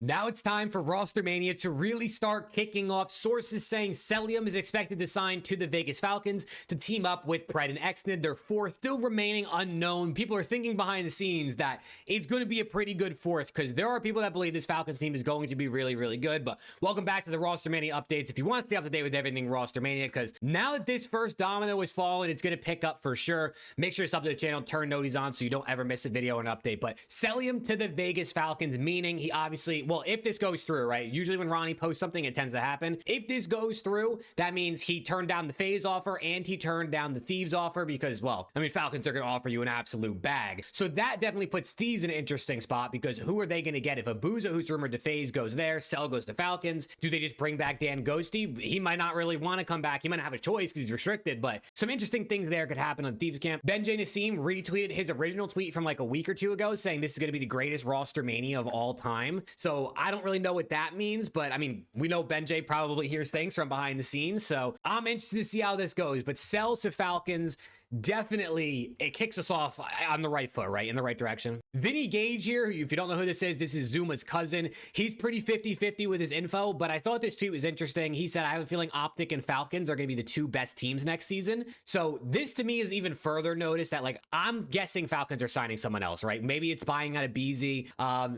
Now it's time for Rostermania to really start kicking off. Sources saying CELLIUM is expected to sign to the Vegas Falcons to team up with Pred and Exnid. Their fourth still remaining unknown. People are thinking behind the scenes that it's going to be a pretty good fourth because there are people that believe this Falcons team is going to be really, really good. But welcome back to the Rostermania updates. If you want to stay up to date with everything Rostermania, because now that this first domino is falling, it's going to pick up for sure. Make sure to sub to the channel, turn noties on so you don't ever miss a video or an update. But CELLIUM to the Vegas Falcons, meaning he obviously, well, if this goes through, right? Usually when Ronnie posts something, it tends to happen. If this goes through, that means he turned down the FaZe offer and he turned down the Thieves offer because, well, I mean, Falcons are going to offer you an absolute bag. So that definitely puts Thieves in an interesting spot because who are they going to get? If Abuza, who's rumored to FaZe, goes there, Cell goes to Falcons, do they just bring back Dan Ghosty? He might not really want to come back. He might not have a choice because he's restricted, but some interesting things there could happen on Thieves camp. Benjay Nassim retweeted his original tweet from like a week or two ago saying this is going to be the greatest Rostermania of all time. So I don't really know what that means, but I mean, we know Benjay probably hears things from behind the scenes, so I'm interested to see how this goes. But Cell to Falcons, definitely it kicks us off on the right foot, right? In the right direction. Vinny Gage here, if you don't know who this is Zuma's cousin. He's pretty 50-50 with his info, but I thought this tweet was interesting. He said, I have a feeling Optic and Falcons are going to be the two best teams next season. So this to me is even further notice that, like, I'm guessing Falcons are signing someone else, right? Maybe it's buying out a BZ.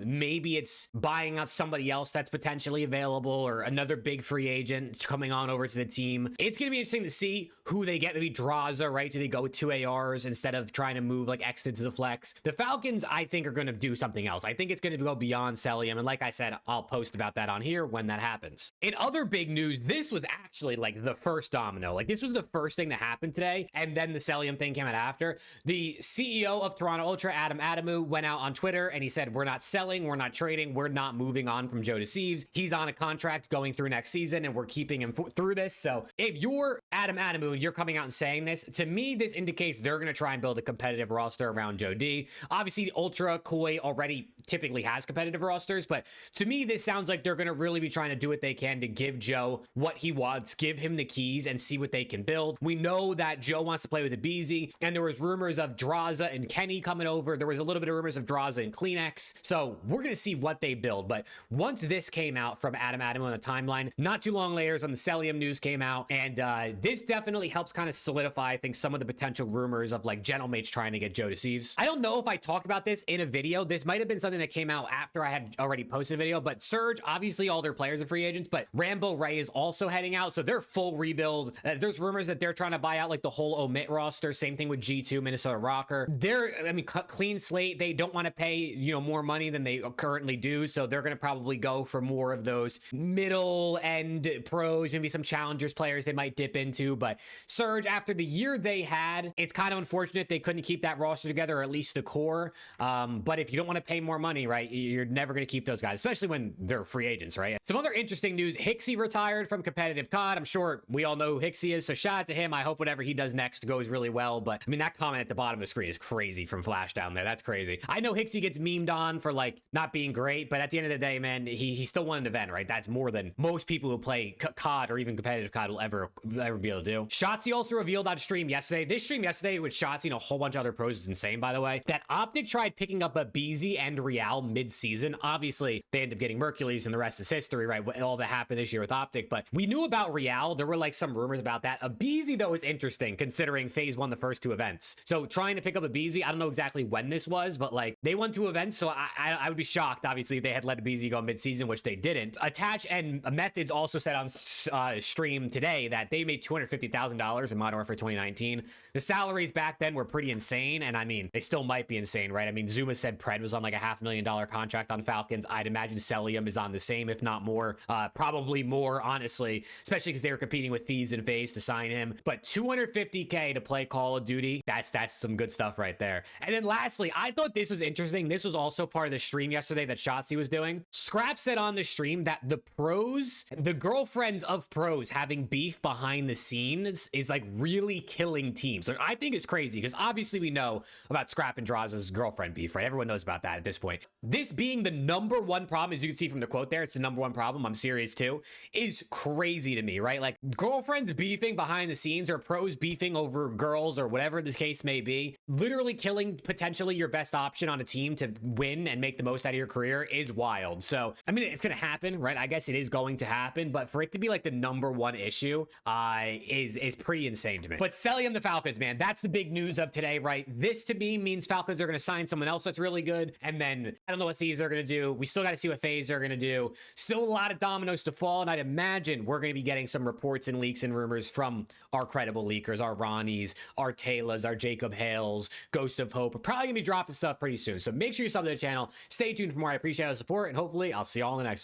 Maybe it's buying out somebody else that's potentially available or another big free agent coming on over to the team. It's going to be interesting to see who they get. Maybe Draza, right? Do they go with 2 ARs instead of trying to move like Extend to the flex? The Falcons, I think, are going to do something else. I think it's going to go beyond CELLIUM, and like I said, I'll post about that on here when that happens. In other big news, this was actually like the first domino. Like, this was the first thing that happened today, and then the CELLIUM thing came out after. The CEO of Toronto Ultra, Adam Adamu, went out on Twitter and he said, we're not selling, we're not trading, we're not moving on from Joe Deceives. He's on a contract going through next season, and we're keeping him through this. So if you're Adam Adamu and you're coming out and saying this, to me, this indicates they're going to try and build a competitive roster around Joe D. Obviously, Ultra Koi already typically has competitive rosters, but to me, this sounds like they're going to really be trying to do what they can to give Joe what he wants, give him the keys, and see what they can build. We know that Joe wants to play with a BZ, and there was rumors of Draza and Kenny coming over. There was a little bit of rumors of Draza and Kleenex, so we're going to see what they build. But once this came out from Adam Adamu on the timeline, not too long later is when the CELLIUM news came out, and this definitely helps kind of solidify, I think, some of the potential rumors of like Gentlemates trying to get Joe Deceives. I don't know if I talked about this in a video. This might have been something that came out after I had already posted a video, but Surge, obviously all their players are free agents, but Rambo Ray is also heading out, so they're full rebuild. There's rumors that they're trying to buy out like the whole Omit roster. Same thing with G2, Minnesota Rocker. They're, I mean, clean slate. They don't want to pay, you know, more money than they currently do, so they're going to probably go for more of those middle end pros, maybe some challengers players they might dip into. But Surge, after the year they had, it's kind of unfortunate they couldn't keep that roster together, or at least the core. But if you don't want to pay more money, right, you're never going to keep those guys, especially when they're free agents, right? Some other interesting news: Hixie retired from competitive COD. I'm sure we all know who Hixie is, so shout out to him. I hope whatever he does next goes really well. But I mean, that comment at the bottom of the screen is crazy from Flash down there. That's crazy. I know Hixie gets memed on for like not being great, but at the end of the day, man, he still won an event, right? That's more than most people who play COD or even competitive COD will ever be able to do. Shotzi also revealed on stream yesterday. This stream yesterday with Shotzi and a whole bunch of other pros is insane, by the way, that Optic tried picking up a BZ and Real mid-season. Obviously, they end up getting Mercules and the rest is history, right? All that happened this year with Optic, but we knew about Real. There were like some rumors about that. A BZ, though, is interesting considering FaZe won the first 2 events. So trying to pick up a BZ, I don't know exactly when this was, but like they won 2 events, so I would be shocked, obviously, if they had let a BZ go mid-season, which they didn't. Attach and Methods also said on stream today that they made $250,000 in Modern Warfare 2019. The salaries back then were pretty insane, and I mean, they still might be insane, right? I mean, Zuma said Pred was on like a $500,000 contract on Falcons. I'd imagine CELLIUM is on the same, if not more, probably more, honestly, especially because they were competing with Thieves and FaZe to sign him. But $250K to play Call of Duty, that's some good stuff right there. And then lastly, I thought this was interesting. This was also part of the stream yesterday that Shotzi was doing. Scrap said on the stream that the pros, the girlfriends of pros having beef behind the scenes is like really killing teams. Like, I think it's crazy because obviously we know about Scrap and Draza's girlfriend beef, right? Everyone knows about that at this point. point. This being the number one problem, as you can see from the quote there, it's the number one problem, I'm serious too, is crazy to me, right? Like girlfriends beefing behind the scenes or pros beefing over girls or whatever the case may be, literally killing potentially your best option on a team to win and make the most out of your career is wild. So, I mean, it's going to happen, right? I guess it is going to happen, but for it to be like the number one issue is pretty insane to me. But CELLIUM the Falcons, man, that's the big news of today, right? This to me means Falcons are going to sign someone else that's really good. And then I don't know what Thieves are going to do. We still got to see what FaZe are going to do. Still a lot of dominoes to fall. And I'd imagine we're going to be getting some reports and leaks and rumors from our credible leakers, our Ronnies, our Taylors, our Jacob Hales, Ghost of Hope. We're probably going to be dropping stuff pretty soon. So make sure you sub to the channel. Stay tuned for more. I appreciate the support. And hopefully I'll see you all in the next one.